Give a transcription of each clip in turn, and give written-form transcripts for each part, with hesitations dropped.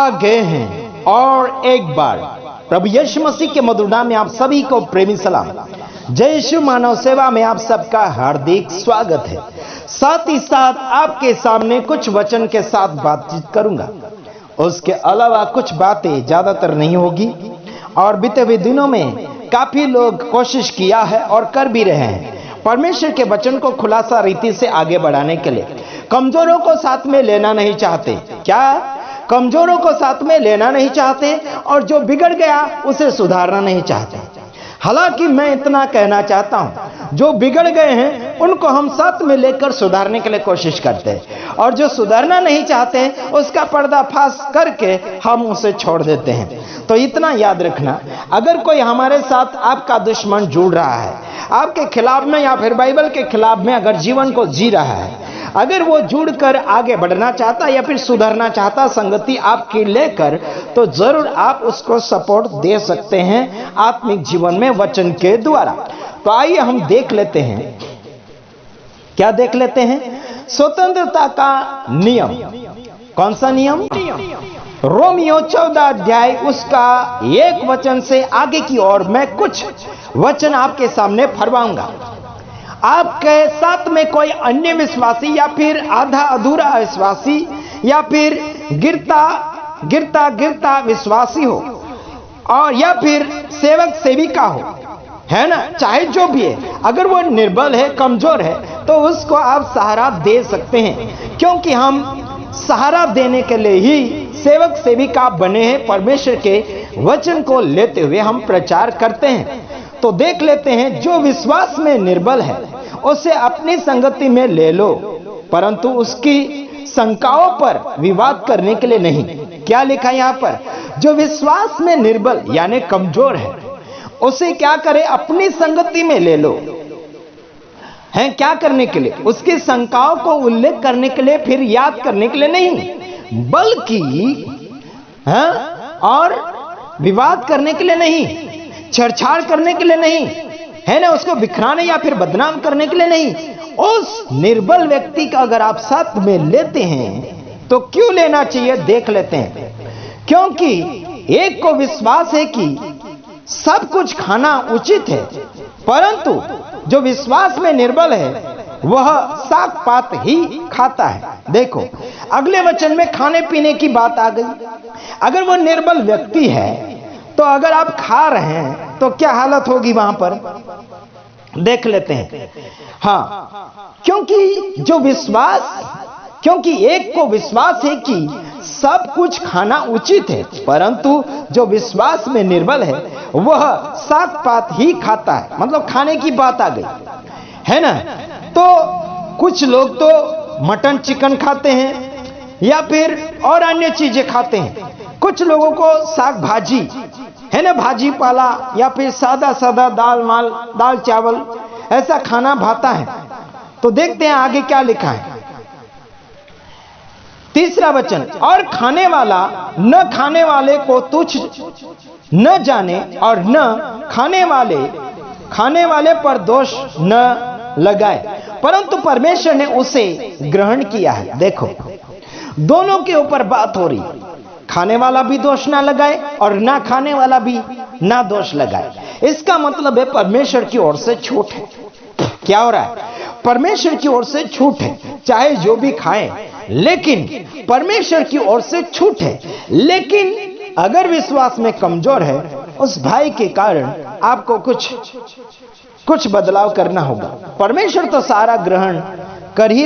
आ गए हैं और एक बार प्रभु यीशु मसीह के मधुर नाम में आप सभी को प्रेमी सलाम। जय यीशु मानव सेवा में आप सबका हार्दिक स्वागत है। साथ ही साथ आपके सामने कुछ वचन के साथ बातचीत करूंगा। उसके अलावा कुछ बातें ज्यादातर नहीं होगी और बीते हुए दिनों में काफी लोग कोशिश किया है और कर भी रहे हैं परमेश्वर के वचन को खुलासा रीति से आगे बढ़ाने के लिए। कमजोरों को साथ में लेना नहीं चाहते। क्या कमजोरों को साथ में लेना नहीं चाहते और जो बिगड़ गया उसे सुधारना नहीं चाहते। हालांकि मैं इतना कहना चाहता हूं, जो बिगड़ गए हैं उनको हम साथ में लेकर सुधारने के लिए कोशिश करते हैं और जो सुधारना नहीं चाहते उसका पर्दाफाश करके हम उसे छोड़ देते हैं। तो इतना याद रखना, अगर कोई हमारे साथ आपका दुश्मन जुड़ रहा है, आपके खिलाफ में या फिर बाइबल के खिलाफ में अगर जीवन को जी रहा है, अगर वो जुड़कर आगे बढ़ना चाहता या फिर सुधरना चाहता संगति आपकी लेकर, तो जरूर आप उसको सपोर्ट दे सकते हैं आत्मिक जीवन में वचन के द्वारा। तो आइए हम देख लेते हैं, क्या देख लेते हैं? स्वतंत्रता का नियम। कौन सा नियम? रोमियो 14 अध्याय उसका 1 वचन से आगे की ओर मैं कुछ वचन आपके सामने फरमाऊंगा। आपके साथ में कोई अन्य विश्वासी या फिर आधा अधूरा विश्वासी या फिर गिरता विश्वासी हो और या फिर सेवक सेविका हो, है ना, चाहे जो भी है, अगर वो निर्बल है, कमजोर है, तो उसको आप सहारा दे सकते हैं, क्योंकि हम सहारा देने के लिए ही सेवक सेविका बने हैं। परमेश्वर के वचन को लेते हुए हम प्रचार करते हैं। तो देख लेते हैं, जो विश्वास में निर्बल है उसे अपनी संगति में ले लो, परंतु उसकी शंकाओं पर विवाद करने के लिए नहीं। क्या लिखा यहां पर? जो विश्वास में निर्बल यानी कमजोर है उसे क्या करे? अपनी संगति में ले लो। है क्या करने के लिए? उसकी शंकाओं को उल्लेख करने के लिए, फिर याद करने के लिए नहीं, बल्कि और विवाद करने के लिए नहीं, छेड़छाड़ करने के लिए नहीं, है ना, उसको बिखराने या फिर बदनाम करने के लिए नहीं। उस निर्बल व्यक्ति का अगर आप साथ में लेते हैं तो क्यों लेना चाहिए, देख लेते हैं। क्योंकि एक को विश्वास है कि सब कुछ खाना उचित है, परंतु जो विश्वास में निर्बल है वह साग पात ही खाता है। देखो अगले वचन में खाने पीने की बात आ गई। अगर वो निर्बल व्यक्ति है तो अगर आप खा रहे हैं तो क्या हालत होगी वहां पर, देख लेते हैं। हाँ, क्योंकि एक को विश्वास है कि सब कुछ खाना उचित है, परंतु जो विश्वास में निर्बल है वह साग पात ही खाता है। मतलब खाने की बात आ गई, है ना। तो कुछ लोग तो मटन चिकन खाते हैं या फिर और अन्य चीजें खाते हैं। कुछ लोगों को साग भाजी, है ना, भाजी पाला या फिर सादा दाल चावल ऐसा खाना भाता है। तो देखते हैं आगे क्या लिखा है। 3 वचन, और खाने वाला न खाने वाले को तुच्छ न जाने और न खाने वाले पर दोष न लगाए, परंतु परमेश्वर ने उसे ग्रहण किया है। देखो दोनों के ऊपर बात हो रही, खाने वाला भी दोष ना लगाए और ना खाने वाला भी ना दोष लगाए। इसका मतलब है परमेश्वर की ओर से छूट है। क्या हो रहा है? परमेश्वर की ओर से छूट है, चाहे जो भी खाएं, लेकिन परमेश्वर की ओर से छूट है। लेकिन अगर विश्वास में कमजोर है उस भाई के कारण आपको कुछ बदलाव करना होगा। परमेश्वर तो सारा ग्रहण कर ही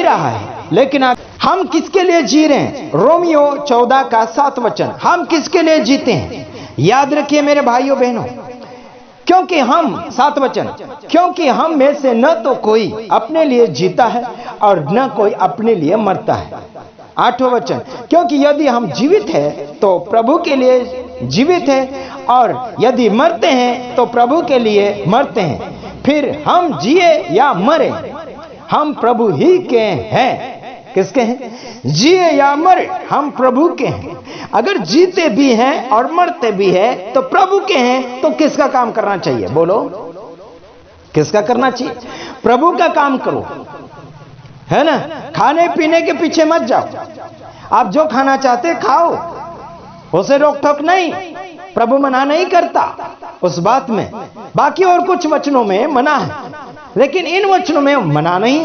रहा है, लेकिन हम किसके लिए जी रहे हैं? रोमियो 14 का 7 वचन, हम किसके लिए जीते हैं? याद रखिए मेरे भाइयों बहनों, क्योंकि हम 7 वचन, क्योंकि हम में से न तो कोई अपने लिए जीता है और न कोई अपने लिए मरता है। 8वां वचन, क्योंकि यदि हम जीवित हैं तो प्रभु के लिए जीवित हैं और यदि मरते हैं तो प्रभु के लिए मरते हैं। फिर हम जिए या मरे हम प्रभु ही के हैं। किसके हैं? जिए या मरे हम प्रभु के हैं। अगर जीते भी हैं और मरते भी हैं तो प्रभु के हैं। तो किसका काम करना चाहिए? बोलो, किसका करना चाहिए? प्रभु का काम करो। है ना। खाने पीने के पीछे मत जाओ, आप जो खाना चाहते खाओ, उसे रोक टोक नहीं, प्रभु मना नहीं करता उस बात में। बाकी और कुछ वचनों में मना है, लेकिन इन वचनों में मना नहीं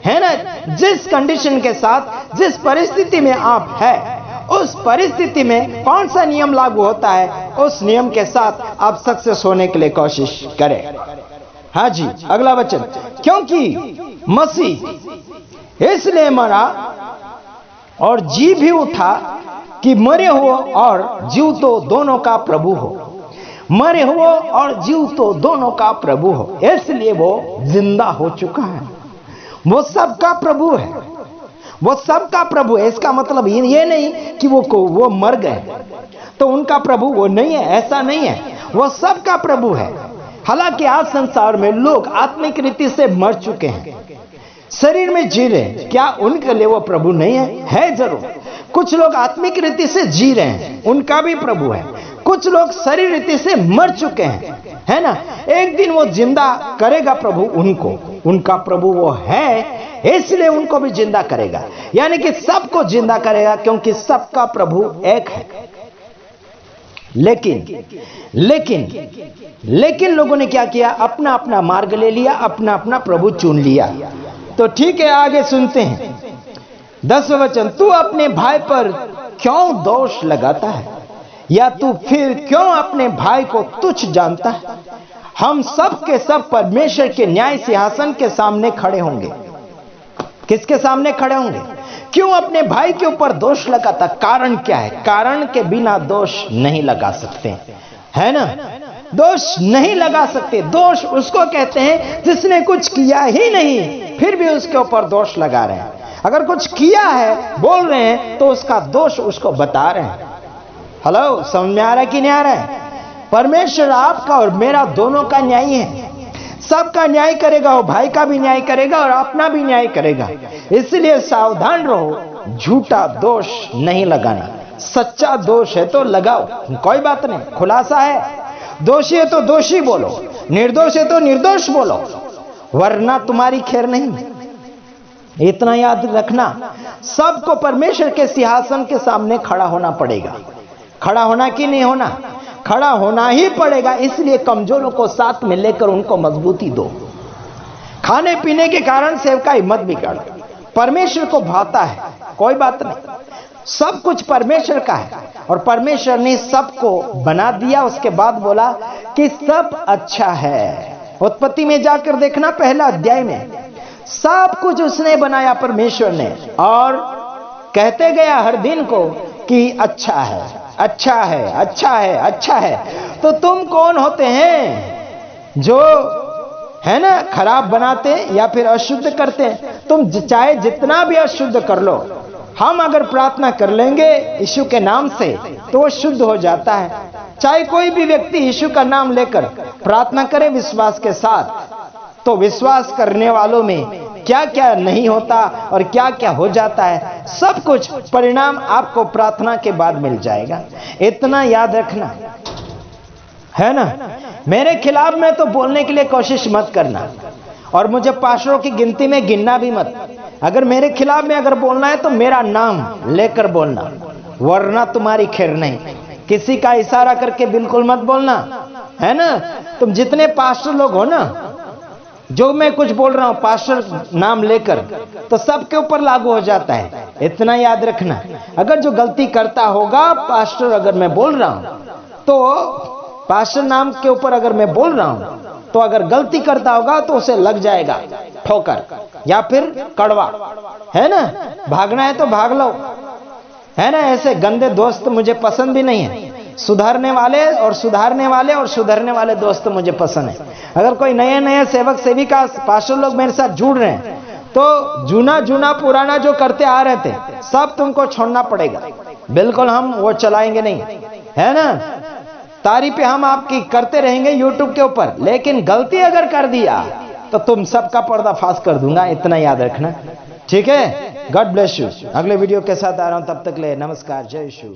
है ना। जिस कंडीशन के साथ, जिस परिस्थिति में आप है, उस परिस्थिति में कौन सा नियम लागू होता है, उस नियम के साथ आप सक्सेस होने के लिए कोशिश करें। हाँ जी, अगला वचन, क्योंकि मसीह इसलिए मरा और जी भी उठा कि मरे हो और जीव तो दोनों का प्रभु हो। मरे हो और जीव तो दोनों का प्रभु हो, इसलिए वो जिंदा हो चुका है। वो सबका प्रभु है, वो सबका प्रभु है। इसका मतलब ये नहीं कि वो मर गए तो उनका प्रभु वो नहीं है, ऐसा नहीं है। वो सबका प्रभु है। हालांकि आज संसार में लोग आत्मिक रीति से मर चुके हैं, शरीर में जी रहे हैं, क्या उनके लिए वो प्रभु नहीं है? है जरूर। कुछ लोग आत्मिक रीति से जी रहे हैं, उनका भी प्रभु है। कुछ लोग शरीर रीति से मर चुके हैं, है ना। एक दिन वो जिंदा करेगा प्रभु उनको, उनका प्रभु वो है, इसलिए उनको भी जिंदा करेगा। यानी कि सबको जिंदा करेगा, क्योंकि सबका प्रभु एक है। लेकिन लोगों ने क्या किया? अपना अपना मार्ग ले लिया, अपना अपना प्रभु चुन लिया। तो ठीक है, आगे सुनते हैं 10वां वचन, तू अपने भाई पर क्यों दोष लगाता है, या तू फिर क्यों अपने भाई को तुच्छ जानता है? हम सब के सब परमेश्वर के न्याय सिंहासन के सामने खड़े होंगे। किसके सामने खड़े होंगे? क्यों अपने भाई के ऊपर दोष लगाता? कारण क्या है? कारण के बिना दोष नहीं लगा सकते, है ना। दोष नहीं लगा सकते। दोष उसको कहते हैं जिसने कुछ किया ही नहीं, फिर भी उसके ऊपर दोष लगा रहे हैं। अगर कुछ किया है, बोल रहे हैं, तो उसका दोष उसको बता रहे हैं। हेलो, समझ में आ रहा है कि नहीं आ रहा है? परमेश्वर आपका और मेरा दोनों का न्यायी है। सबका न्याय करेगा, वो भाई का भी न्याय करेगा और अपना भी न्याय करेगा। इसलिए सावधान रहो, झूठा दोष नहीं लगाना। सच्चा दोष है तो लगाओ, कोई बात नहीं, खुलासा है। दोषी है तो दोषी बोलो, निर्दोष है तो निर्दोष बोलो, वरना तुम्हारी खैर नहीं। इतना याद रखना, सबको परमेश्वर के सिंहासन के सामने खड़ा होना पड़ेगा। खड़ा होना कि नहीं होना? खड़ा होना ही पड़ेगा। इसलिए कमजोरों को साथ में लेकर उनको मजबूती दो। खाने पीने के कारण सेवका हिम्मत बिगाड़ो, परमेश्वर को भाता है, कोई बात नहीं। सब कुछ परमेश्वर का है और परमेश्वर ने सबको बना दिया। उसके बाद बोला कि सब अच्छा है। उत्पत्ति में जाकर देखना, पहला अध्याय में सब कुछ उसने बनाया परमेश्वर ने, और कहते गया हर दिन को कि अच्छा है, अच्छा है, अच्छा है, अच्छा है। तो तुम कौन होते हैं जो, है ना, खराब बनाते या फिर अशुद्ध करते? तुम चाहे जितना भी अशुद्ध कर लो, हम अगर प्रार्थना कर लेंगे यीशु के नाम से तो वो शुद्ध हो जाता है। चाहे कोई भी व्यक्ति यीशु का नाम लेकर प्रार्थना करे विश्वास के साथ, तो विश्वास करने वालों में क्या क्या नहीं होता और क्या क्या हो जाता है, सब कुछ परिणाम आपको प्रार्थना के बाद मिल जाएगा। इतना याद रखना, है ना। मेरे खिलाफ में तो बोलने के लिए कोशिश मत करना, और मुझे पास्टरों की गिनती में गिनना भी मत। अगर मेरे खिलाफ में अगर बोलना है तो मेरा नाम लेकर बोलना, वरना तुम्हारी खैर नहीं। किसी का इशारा करके बिल्कुल मत बोलना, है ना। तुम जितने पास्टर लोग हो ना, जो मैं कुछ बोल रहा हूं पास्टर नाम लेकर, तो सबके ऊपर लागू हो जाता है। इतना याद रखना। अगर जो गलती करता होगा पास्टर, अगर मैं बोल रहा हूं तो पास्टर नाम के ऊपर अगर मैं बोल रहा हूं, तो अगर गलती करता होगा तो उसे लग जाएगा ठोकर या फिर कड़वा, है ना। भागना है तो भाग लो, है ना। ऐसे गंदे दोस्त मुझे पसंद भी नहीं है। सुधारने वाले और सुधारने वाले दोस्त मुझे पसंद है। अगर कोई नए सेवक सेविका पास्टर लोग मेरे साथ जुड़ रहे हैं, तो जूना पुराना जो करते आ रहे थे सब तुमको छोड़ना पड़ेगा। बिल्कुल हम वो चलाएंगे नहीं, है ना। तारीफें हम आपकी करते रहेंगे यूट्यूब के ऊपर, लेकिन गलती अगर कर दिया तो तुम सबका पर्दाफाश कर दूंगा। इतना याद रखना, ठीक है। God bless you. अगले वीडियो के साथ आ रहा हूं, तब तक ले नमस्कार, जय यीशु।